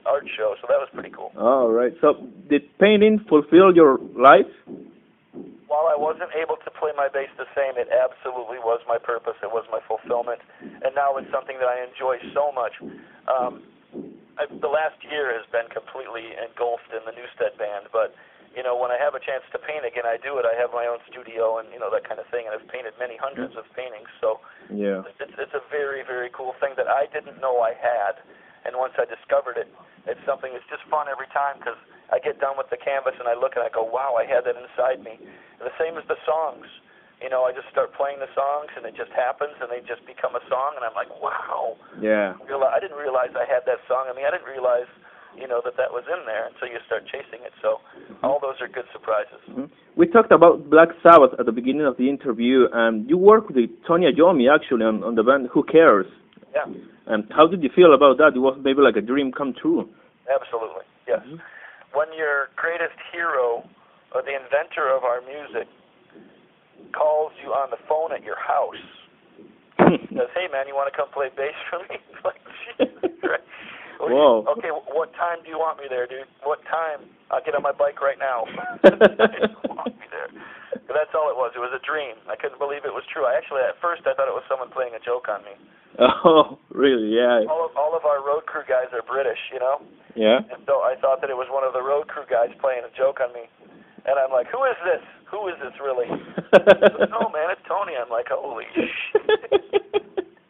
art show, so that was pretty cool. All right. So did painting fulfill your life? While I wasn't able to play my bass the same, it absolutely was my purpose. It was my fulfillment, and now it's something that I enjoy so much. The last year has been completely engulfed in the Newsted band, but when I have a chance to paint again, I do it. I have my own studio and that kind of thing, and I've painted many hundreds of paintings. So yeah, it's a very, very cool thing that I didn't know I had, and once I discovered it, it's something that's just fun every time because I get done with the canvas and I look and I go, wow, I had that inside me. And the same as the songs. I just start playing the songs and it just happens and they just become a song and I'm like, wow. Yeah. I didn't realize I had that song. I didn't realize, that was in there until you start chasing it. So all those are good surprises. We talked about Black Sabbath at the beginning of the interview, and you worked with Tony Iommi actually on the band Who Cares? Yeah. And how did you feel about that? It was maybe like a dream come true. Absolutely, yes. When your greatest hero or the inventor of our music calls you on the phone at your house, says, hey man, you want to come play bass for me? Like, Jesus Christ. Whoa. Okay, what time do you want me there, dude? What time? I'll get on my bike right now. Want me there. But that's all it was. It was a dream. I couldn't believe it was true. At first, I thought it was someone playing a joke on me. Oh, really? Yeah. All of our road crew guys are British, Yeah. And so I thought that it was one of the road crew guys playing a joke on me. And I'm like, who is this? Who is this really? No, man, it's Tony. I'm like, holy shit.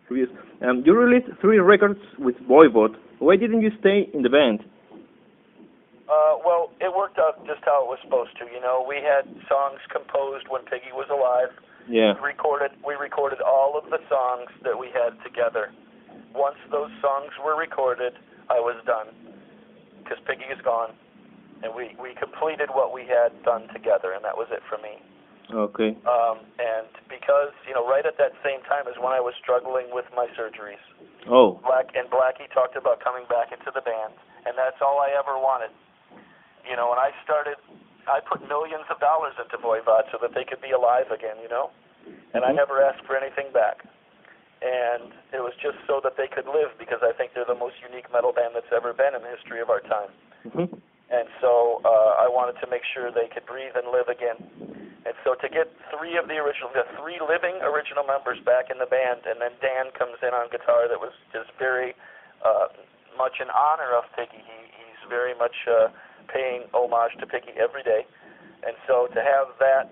You released 3 records with Voivod. Why didn't you stay in the band? Well, it worked out just how it was supposed to. We had songs composed when Piggy was alive. Yeah. We recorded all of the songs that we had together. Once those songs were recorded, I was done because Piggy is gone, and we completed what we had done together, and that was it for me. Okay. And because right at that same time is when I was struggling with my surgeries. Oh. Blackie talked about coming back into the band, and that's all I ever wanted. And I put millions of dollars into Voivod so that they could be alive again, and I never asked for anything back. And it was just so that they could live because I think they're the most unique metal band that's ever been in the history of our time. And so I wanted to make sure they could breathe and live again. And so to get 3 living original members back in the band, and then Dan comes in on guitar, that was just very much in honor of Piggy. He's very much paying homage to Piggy every day. And so to have that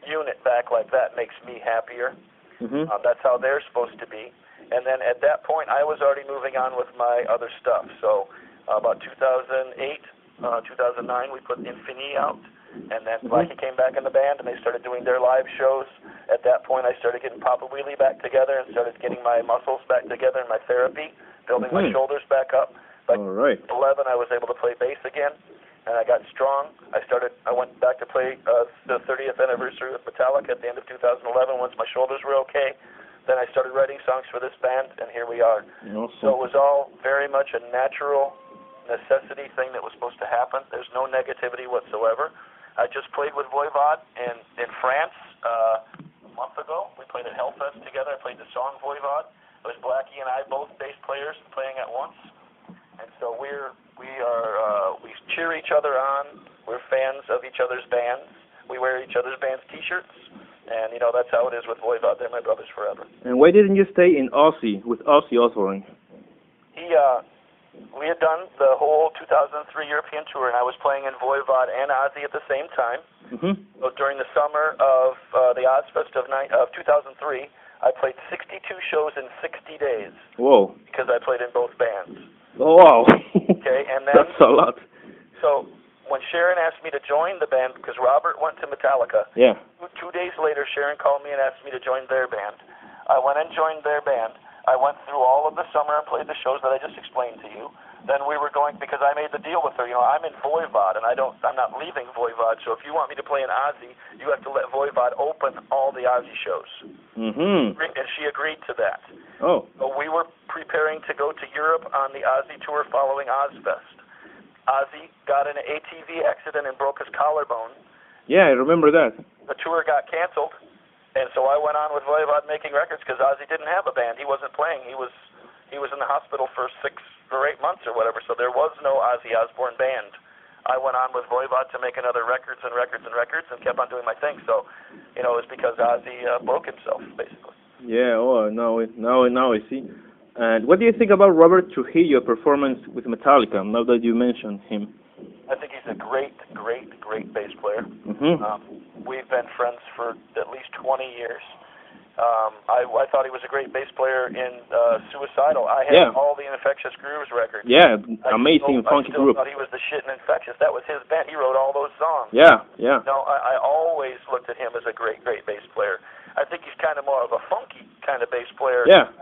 unit back like that makes me happier. That's how they're supposed to be. And then at that point, I was already moving on with my other stuff. So about 2008, 2009, we put Infini out. And then Blackie came back in the band, and they started doing their live shows. At that point, I started getting Papa Wheelie back together and started getting my muscles back together and my therapy, building my shoulders back up. By 11, I was able to play bass again, and I got strong. I went back to play the 30th anniversary with Metallica at the end of 2011 once my shoulders were okay. Then I started writing songs for this band, and here we are. Awesome. So it was all very much a natural necessity thing that was supposed to happen. There's no negativity whatsoever. I just played with Voivod in France a month ago. We played at Hellfest together. I played the song Voivod. It was Blackie and I, both bass players, playing at once. And so we cheer each other on. We're fans of each other's bands. We wear each other's bands' T-shirts. And, that's how it is with Voivod. They're my brothers forever. And why didn't you stay in Aussie with Ozzy Osbourne? We had done the whole 2003 European tour, and I was playing in Voivod and Ozzy at the same time. So during the summer of the Ozfest of 2003, I played 62 shows in 60 days. Whoa. Because I played in both bands. Oh, wow. Okay, and then... That's a lot. So when Sharon asked me to join the band, because Robert went to Metallica, 2 days later, Sharon called me and asked me to join their band. I went and joined their band. I went through all of the summer and played the shows that I just explained to you. Then we were going, because I made the deal with her, I'm in Voivod, and I'm not leaving Voivod, so if you want me to play in Ozzy, you have to let Voivod open all the Ozzy shows. And she agreed to that. Oh. So we were preparing to go to Europe on the Ozzy tour following Ozfest. Ozzy got in an ATV accident and broke his collarbone. Yeah, I remember that. The tour got canceled. And so I went on with Voivod making records because Ozzy didn't have a band. He wasn't playing. He was in the hospital for 6 for 8 months or whatever, so there was no Ozzy Osbourne band. I went on with Voivod to make another records and kept on doing my thing. So, it was because Ozzy broke himself, basically. Yeah, now I see. And what do you think about Robert Trujillo's performance with Metallica, now that you mentioned him? I think he's a great bass player. We've been friends for at least 20 years. I thought he was a great bass player in Suicidal. I had all the Infectious Grooves records. Yeah, amazing funky group. I still thought he was the shit in Infectious. That was his band. He wrote all those songs. Yeah. No, I always looked at him as a great bass player. I think he's kind of more of a funky kind of bass player. Yeah.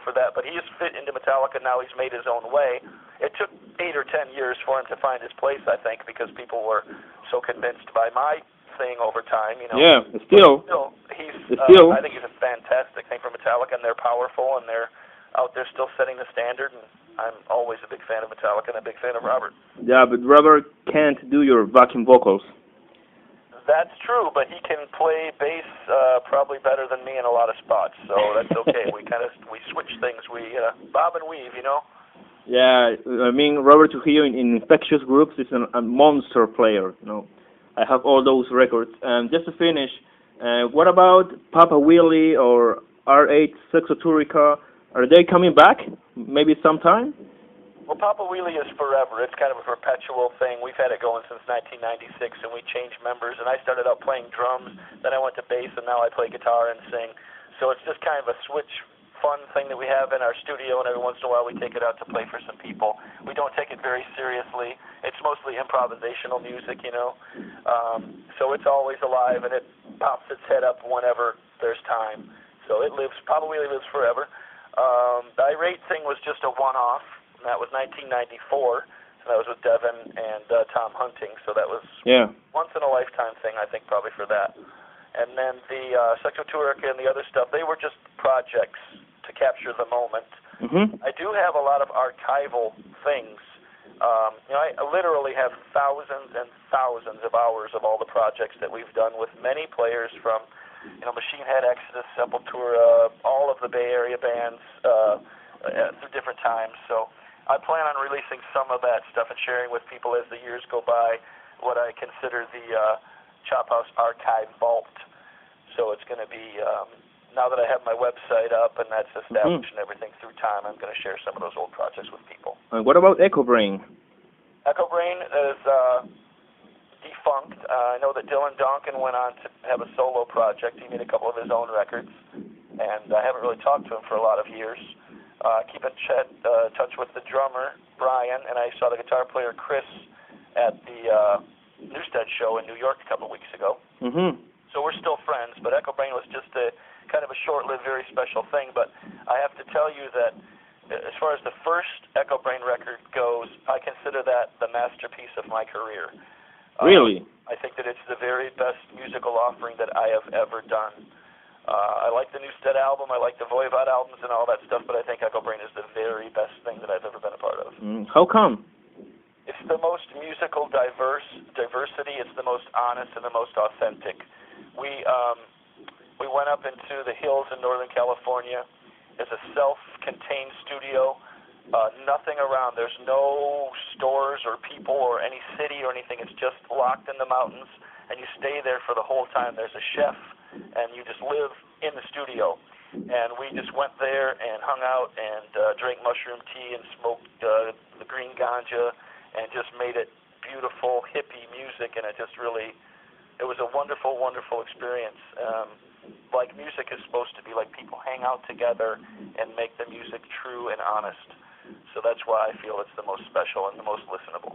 For that. But he has fit into Metallica now. He's made his own way. It took 8 or 10 years for him to find his place, I think, because people were so convinced by my thing over time. Yeah, still, I think he's a fantastic thing for Metallica, and they're powerful, and they're out there still setting the standard, and I'm always a big fan of Metallica and a big fan of Robert. Yeah, but Robert can't do your vacuum vocals. That's true, but he can play bass probably better than me in a lot of spots, so that's okay. we switch things, we bob and weave, Yeah, I mean, Robert Trujillo in Infectious Groups is a monster player, I have all those records. And just to finish, what about Papa Willie or R8 Sexoturica? Are they coming back? Maybe sometime? Well, Papa Wheelie is forever. It's kind of a perpetual thing. We've had it going since 1996, and we changed members. And I started out playing drums, then I went to bass, and now I play guitar and sing. So it's just kind of a switch fun thing that we have in our studio, and every once in a while we take it out to play for some people. We don't take it very seriously. It's mostly improvisational music, so it's always alive, and it pops its head up whenever there's time. So it lives, Papa Wheelie lives forever. The irate thing was just a one-off. That was 1994, and that was with Devin and Tom Hunting, so that was once-in-a-lifetime thing, I think, probably for that. And then the Sexoturica and the other stuff, they were just projects to capture the moment. I do have a lot of archival things. I literally have thousands and thousands of hours of all the projects that we've done with many players from, Machine Head, Exodus, Sepultura, all of the Bay Area bands through different times. So I plan on releasing some of that stuff and sharing with people as the years go by what I consider the Chop House Archive Vault. So it's going to be, now that I have my website up and that's established and everything through time, I'm going to share some of those old projects with people. And what about Echo Brain? Echo Brain is defunct. I know that Dylan Donkin went on to have a solo project. He made a couple of his own records, and I haven't really talked to him for a lot of years. Keep in touch with the drummer, Brian, and I saw the guitar player, Chris, at the Newsted show in New York a couple of weeks ago. So we're still friends, but Echo Brain was just a kind of a short-lived, very special thing. But I have to tell you that as far as the first Echo Brain record goes, I consider that the masterpiece of my career. Really? I think that it's the very best musical offering that I have ever done. I like the Newsted album, I like the Voivod albums and all that stuff, but I think Echo Brain is the very best thing that I've ever been a part of. How come? It's the most musical diversity, it's the most honest and the most authentic. We went up into the hills in Northern California. It's a self-contained studio, nothing around. There's no stores or people or any city or anything. It's just locked in the mountains, and you stay there for the whole time. There's a chef, and you just live in the studio. And we just went there and hung out and drank mushroom tea and smoked the green ganja and just made it beautiful, hippie music, and it was a wonderful, wonderful experience. Like music is supposed to be, like people hang out together and make the music true and honest. So that's why I feel it's the most special and the most listenable.